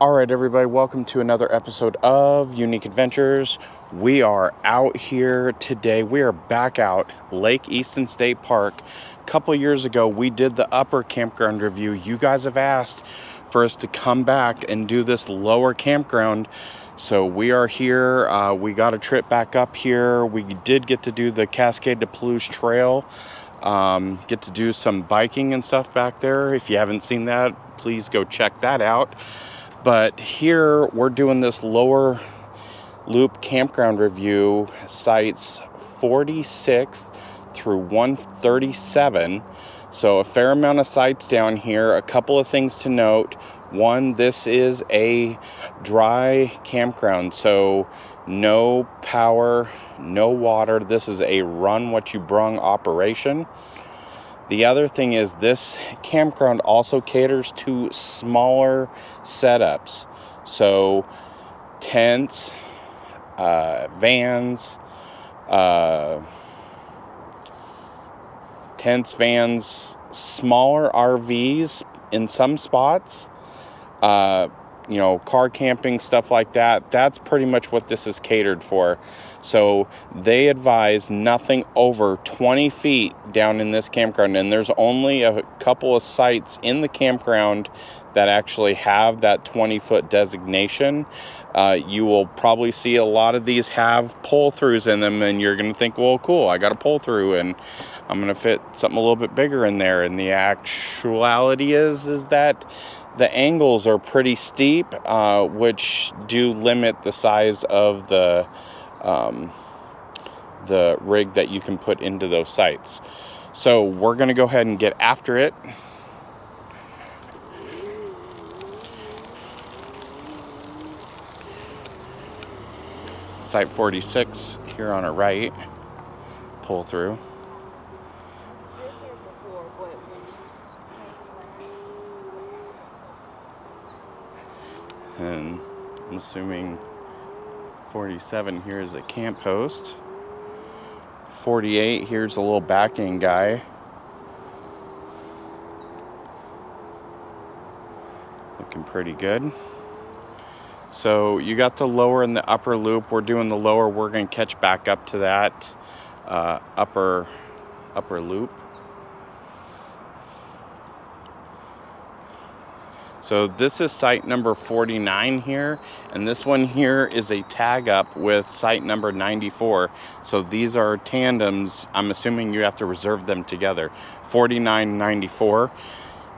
All right, everybody, welcome to another episode of Unique Adventurez. We are out here today. We are back out Lake Easton State Park. A couple years ago, we did the upper campground review. You guys have asked for us to come back and do this lower campground. So we are here. We got a trip back up here. We did get to do the Cascade to Pelouse Trail. Get to do some biking and stuff back there. If you haven't seen that, please go check that out. But here we're doing this lower loop campground review, sites 46 through 137. So a fair amount of sites down here. A couple of things to note. One, this is a dry campground, so no power, no water. This is a run what you brung operation. The other thing is this campground also caters to smaller setups. So tents, vans, smaller RVs in some spots, car camping, stuff like that. That's pretty much what this is catered for. So they advise nothing over 20 feet down in this campground. And there's only a couple of sites in the campground that actually have that 20-foot designation. You will probably see a lot of these have pull-throughs in them, and you're going to think, well, cool, I got a pull-through, and I'm going to fit something a little bit bigger in there. And the actuality is that the angles are pretty steep, which do limit the size of the rig that you can put into those sites. So we're going to go ahead and get after it. Site 46 here on our right, pull through. And I'm assuming 47 here is a camp host. 48, here's a little backing guy. Looking pretty good. So you got the lower and the upper loop. We're doing the lower. We're going to catch back up to that upper loop. So this is site number 49 here, and this one here is a tag up with site number 94. So these are tandems. I'm assuming you have to reserve them together. 49, 94.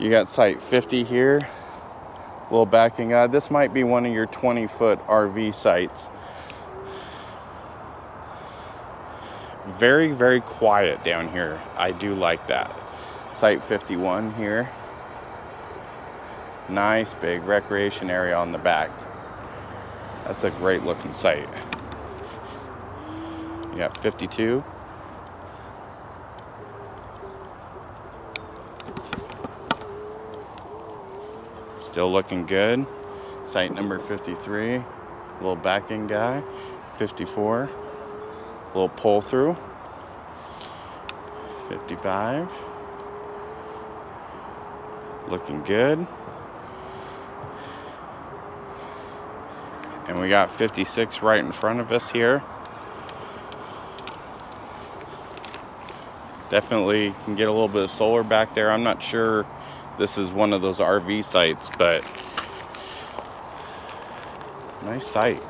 You got site 50 here. A little backing. This might be one of your 20-foot RV sites. Very, very quiet down here. I do like that. Site 51 here. Nice big recreation area on the back. That's a great looking site. You got 52. Still looking good. Site number 53. Little backing guy. 54. Little pull through. 55. Looking good. And we got 56 right in front of us here. Definitely can get a little bit of solar back there. I'm not sure this is one of those RV sites, but nice site.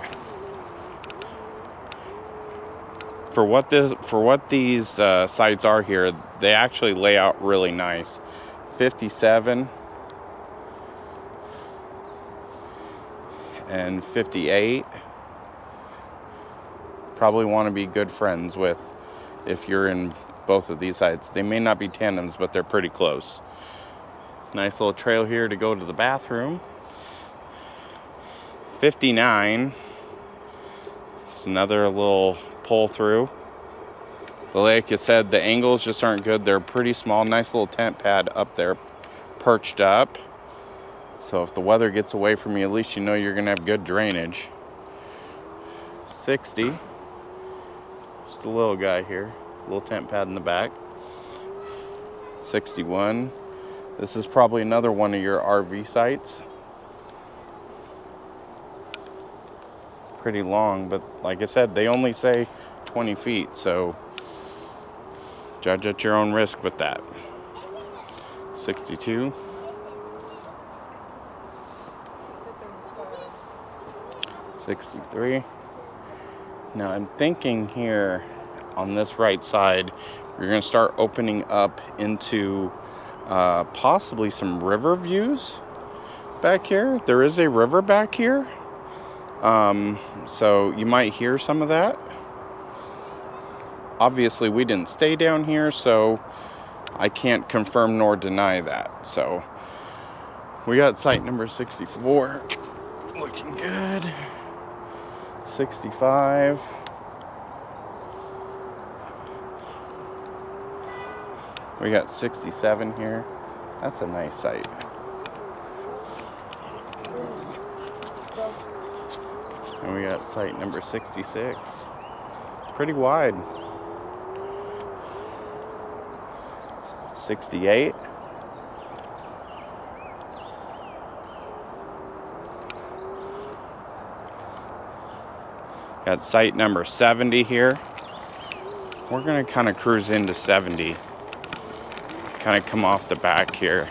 For what these sites are here, they actually lay out really nice. 57 and 58. Probably want to be good friends with if you're in both of these sites. They may not be tandems, but they're pretty close. Nice little trail here to go to the bathroom. 59. It's another little pull through. But like I said, the angles just aren't good. They're pretty small. Nice little tent pad up there, perched up. So if the weather gets away from you, at least you know you're going to have good drainage. 60. Just a little guy here. Little tent pad in the back. 61. This is probably another one of your RV sites. pretty long, but like I said, they only say 20 feet, so judge at your own risk with that. 62. 63. Now I'm thinking here on this right side, we're going to start opening up into possibly some river views back here. There is a river back here, so you might hear some of that. Obviously we didn't stay down here, so I can't confirm nor deny that. So we got site number 64 looking good. 65. We got 67 here. That's a nice site. And we got site number 66. Pretty wide. 68. Got site number 70 here. We're gonna kind of cruise into 70. Kind of come off the back here.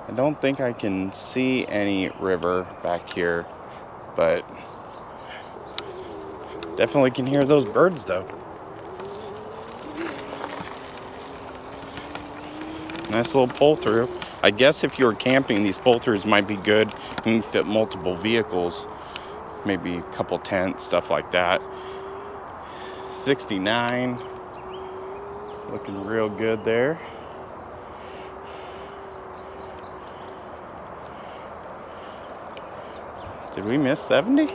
I don't think I can see any river back here, but definitely can hear those birds though. Nice little pull through. I guess if you were camping, these pull throughs might be good. You can fit multiple vehicles, maybe a couple tents, stuff like that. 69, looking real good there. Did we miss 70?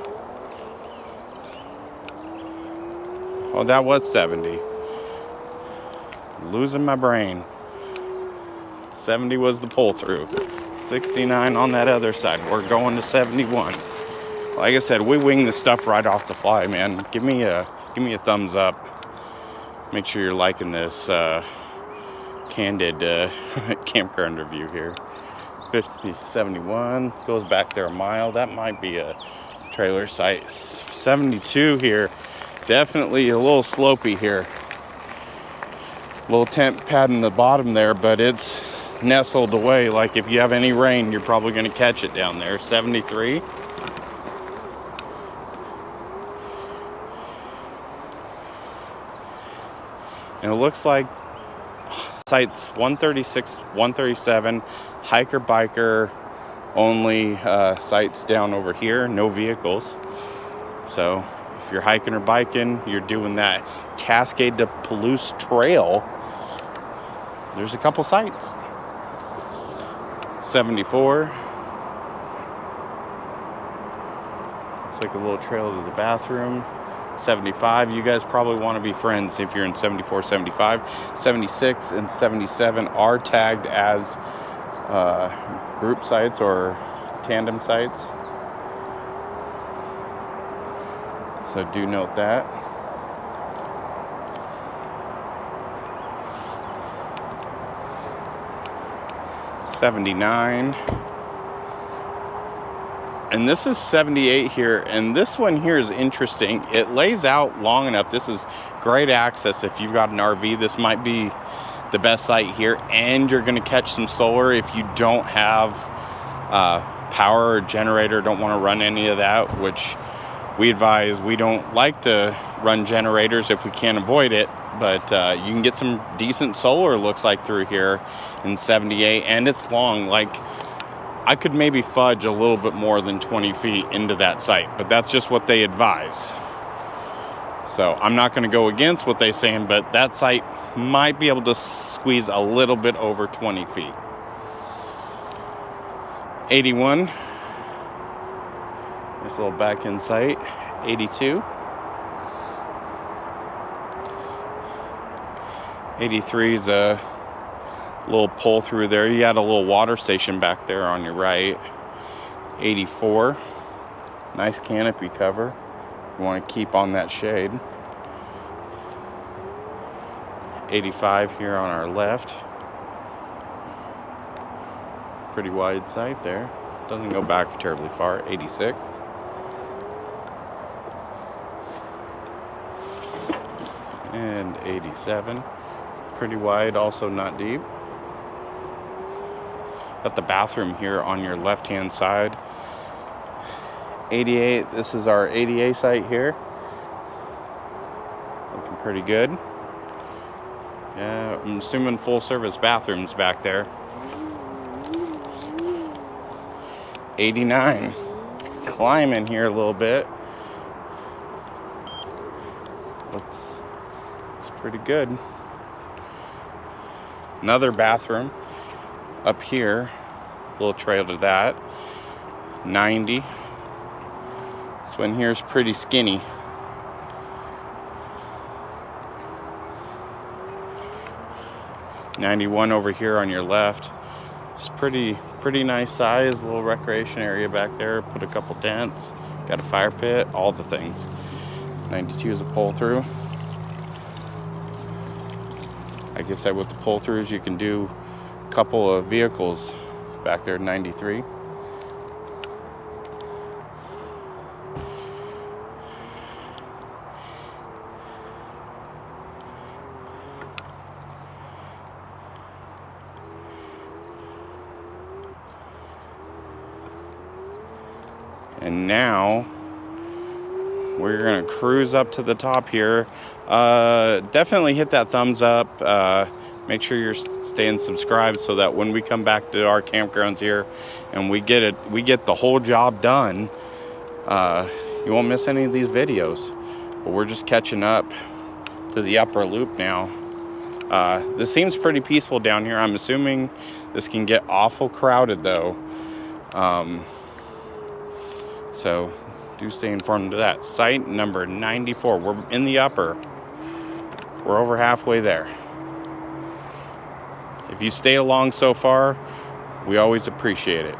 Oh, that was 70. Losing my brain. 70 was the pull through. 69 on that other side. We're going to 71. Like I said, we wing this stuff right off the fly, man. Give me a thumbs up. Make sure you're liking this candid campground review here. 50, 71 goes back there a mile. That might be a trailer site. 72 here. Definitely a little slopey here. Little tent pad in the bottom there, but it's nestled away. Like if you have any rain, you're probably going to catch it down there. 73. And it looks like sites 136, 137, hiker biker only sites down over here, no vehicles. So if you're hiking or biking, you're doing that Cascade to Palouse Trail, there's a couple sites. 74. Looks like a little trail to the bathroom. 75, you guys probably want to be friends if you're in 74, 75. 76 and 77 are tagged as group sites or tandem sites. So do note that. 79. And this is 78 here, and this one here is interesting. It lays out long enough. This is great access if you've got an RV. This might be the best site here, and you're going to catch some solar if you don't have power or generator, don't want to run any of that, which we advise. We don't like to run generators if we can't avoid it, but you can get some decent solar, looks like, through here in 78, and it's long. Like, I could maybe fudge a little bit more than 20 feet into that site, but that's just what they advise. So I'm not going to go against what they're saying, but that site might be able to squeeze a little bit over 20 feet. 81. This little back end site. 82. 83 is a little pull through there. You had a little water station back there on your right. 84. Nice canopy cover. You want to keep on that shade. 85 here on our left. pretty wide site there. Doesn't go back terribly far. 86. And 87. Pretty wide, also not deep. Got the bathroom here on your left-hand side. 88, this is our ADA site here. Looking pretty good. Yeah, I'm assuming full-service bathrooms back there. 89. Climbing here a little bit. Looks pretty good. Another bathroom up here. A little trail to that. 90. This one here is pretty skinny. 91 over here on your left. It's pretty nice size, little recreation area back there. Put a couple tents, got a fire pit, all the things. 92 is a pull through. Like I said, with the pull throughs, you can do a couple of vehicles back there. 93. And now we're gonna cruise up to the top here. Definitely hit that thumbs up. Make sure you're staying subscribed so that when we come back to our campgrounds here and we get the whole job done, you won't miss any of these videos. But we're just catching up to the upper loop now. This seems pretty peaceful down here. I'm assuming this can get awful crowded though. So do stay informed of that. Site number 94. We're in the upper. We're over halfway there. If you stay along so far, we always appreciate it.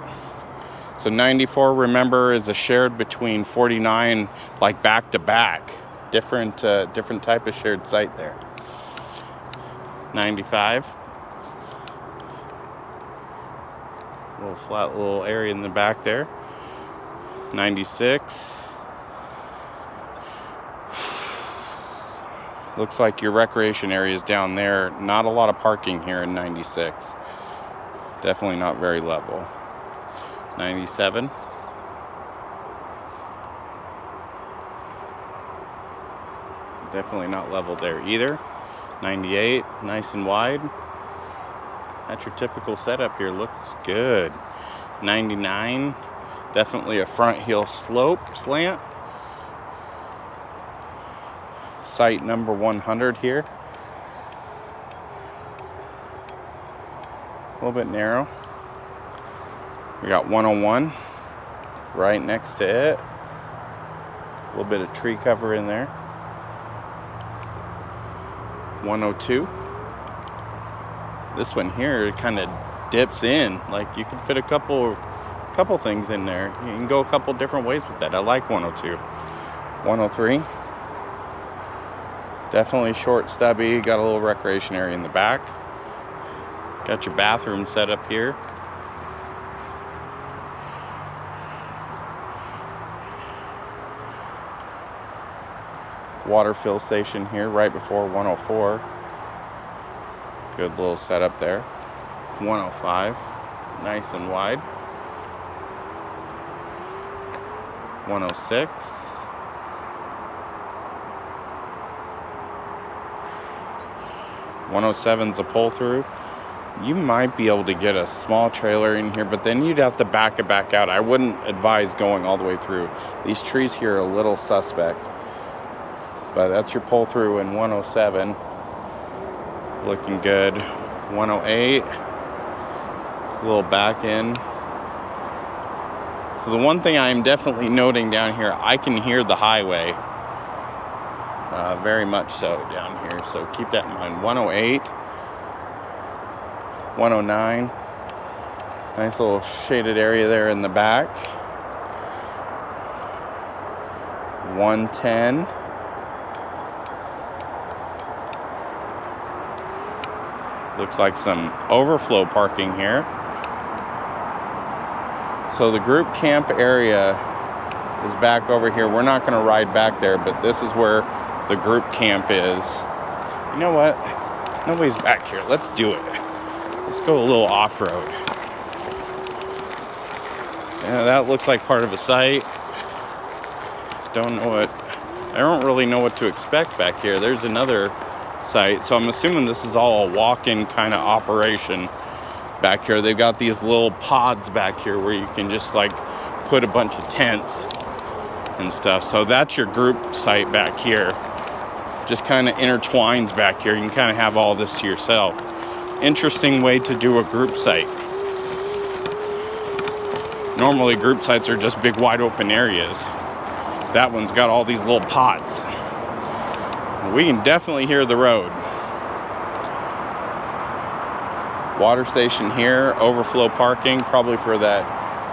So 94, remember, is a shared between 49, like back to back. Different type of shared site there. 95. Little flat little area in the back there. 96. Looks like your recreation area is down there. Not a lot of parking here in 96. Definitely not very level. 97. Definitely not level there either. 98, nice and wide. That's your typical setup here. Looks good. 99. Definitely a front heel slope slant. Site number 100 here. A little bit narrow. We got 101 right next to it. A little bit of tree cover in there. 102. This one here kind of dips in. Like you can fit a couple things in there. You can go a couple different ways with that. I like 102. 103. Definitely short, stubby. Got a little recreation area in the back. Got your bathroom set up here. Water fill station here right before 104. Good little setup there. 105. Nice and wide. 106. 107's a pull through. You might be able to get a small trailer in here, but then you'd have to back it back out. I wouldn't advise going all the way through. These trees here are a little suspect. But that's your pull through in 107. Looking good. 108. A little back in. So the one thing I'm definitely noting down here, I can hear the highway. Very much so down here. So keep that in mind. 108. 109. Nice little shaded area there in the back. 110. Looks like some overflow parking here. So the group camp area is back over here. We're not going to ride back there, but this is where the group camp is. You know what? Nobody's back here. Let's do it. Let's go a little off-road. Yeah, that looks like part of a site. I don't really know what to expect back here. There's another site, so I'm assuming this is all a walk-in kind of operation back here. They've got these little pods back here where you can just like put a bunch of tents and stuff. So that's your group site back here. Just kind of intertwines back here. You can kind of have all this to yourself. Interesting way to do a group site. Normally group sites are just big wide open areas. That one's got all these little pods. We can definitely hear the road. Water station here, overflow parking, probably for that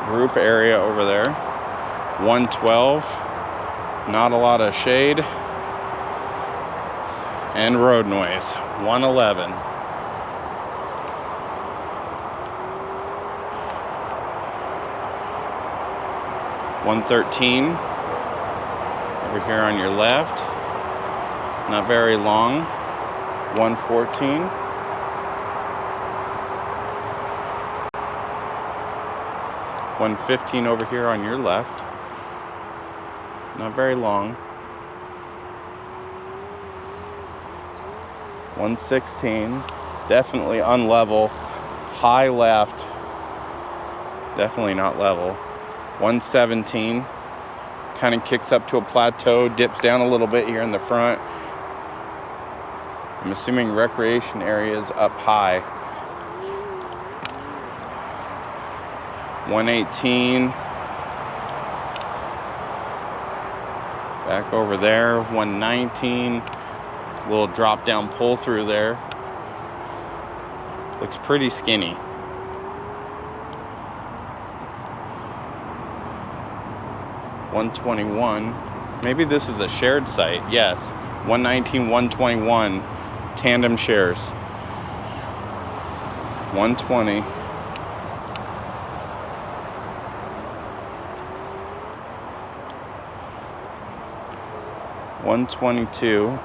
group area over there. 112, not a lot of shade. And road noise, 111. $113 over here on your left, not very long. 114, $115 over here on your left, not very long. 116, definitely unlevel. High left, definitely not level. 117, kind of kicks up to a plateau, dips down a little bit here in the front. I'm assuming recreation areas up high. 118, back over there. 119, little drop down pull through there. Looks pretty skinny. 121, maybe this is a shared site. Yes, 119, 121 tandem shares. 120, 122,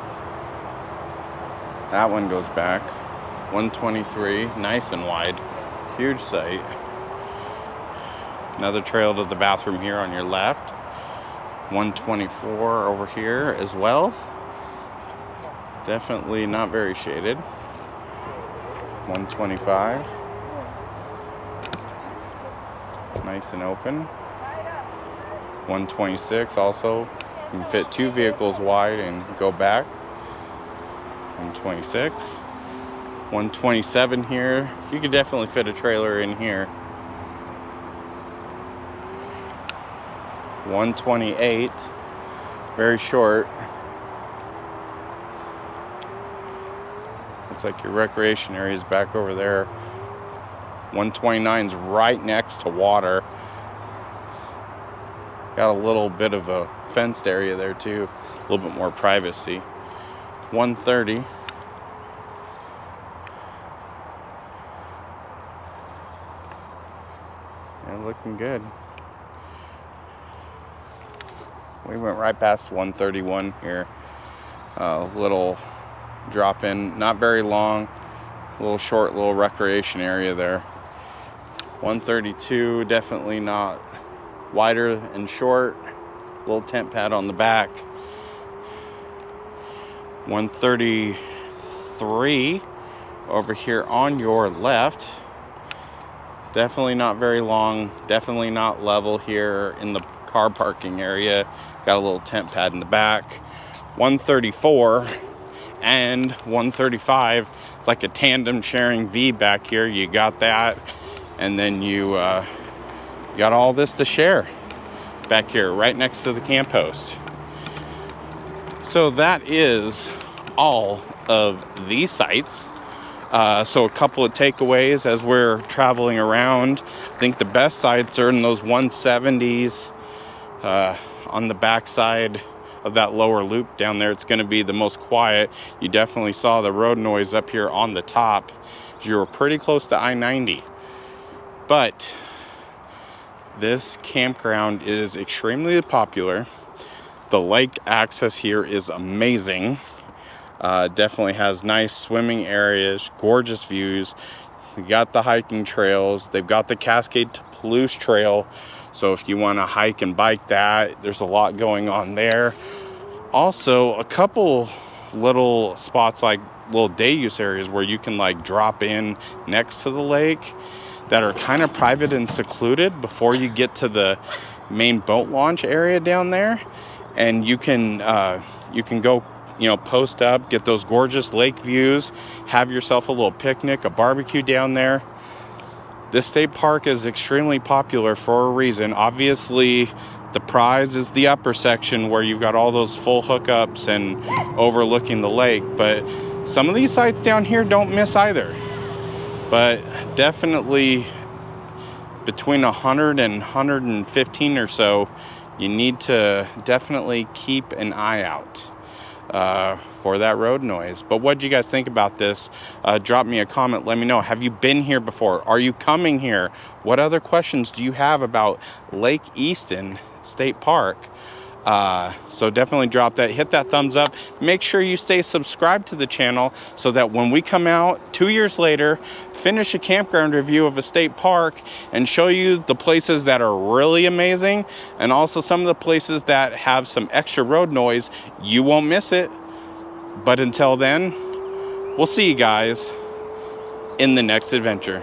that one goes back. 123, nice and wide, huge site. Another trail to the bathroom here on your left. 124 over here as well. Definitely not very shaded. 125. Nice and open. 126 also. You can fit two vehicles wide and go back. 126. 127 here. You could definitely fit a trailer in here. 128, very short. Looks like your recreation area is back over there. 129's right next to water. Got a little bit of a fenced area there too, a little bit more privacy. 130. Yeah, looking good. We went right past 131 here. Little drop in, not very long, a little short, little recreation area there. 132, definitely not wider and short. Little tent pad on the back. 133 over here on your left. Definitely not very long, definitely not level here in the car parking area. Got a little tent pad in the back. 134 and 135. It's like a tandem sharing V back here. You got that, and then you got all this to share back here, right next to the camp host. So that is all of these sites. So a couple of takeaways as we're traveling around. I think the best sites are in those 170s. On the backside of that lower loop down there, it's going to be the most quiet. You definitely saw the road noise up here on the top. You were pretty close to I-90. But This campground is extremely popular. The lake access here is amazing. Definitely has nice swimming areas, gorgeous views. You got the hiking trails. They've got the Cascade to Palouse Trail. So if you want to hike and bike that, there's a lot going on there. Also, a couple little spots, like little day use areas where you can like drop in next to the lake that are kind of private and secluded before you get to the main boat launch area down there. And you can go, post up, get those gorgeous lake views, have yourself a little picnic, a barbecue down there. This state park is extremely popular for a reason. Obviously, the prize is the upper section where you've got all those full hookups and overlooking the lake. But some of these sites down here don't miss either. But definitely between 100 and 115 or so, you need to definitely keep an eye out for that road noise. But what do you guys think about this? Drop me a comment. Let me know. Have you been here before? Are you coming here? What other questions do you have about Lake Easton State Park? So definitely drop that. Hit that thumbs up. Make sure you stay subscribed to the channel so that when we come out 2 years later, finish a campground review of a state park and show you the places that are really amazing and also some of the places that have some extra road noise, you won't miss it. But until then, we'll see you guys in the next adventure.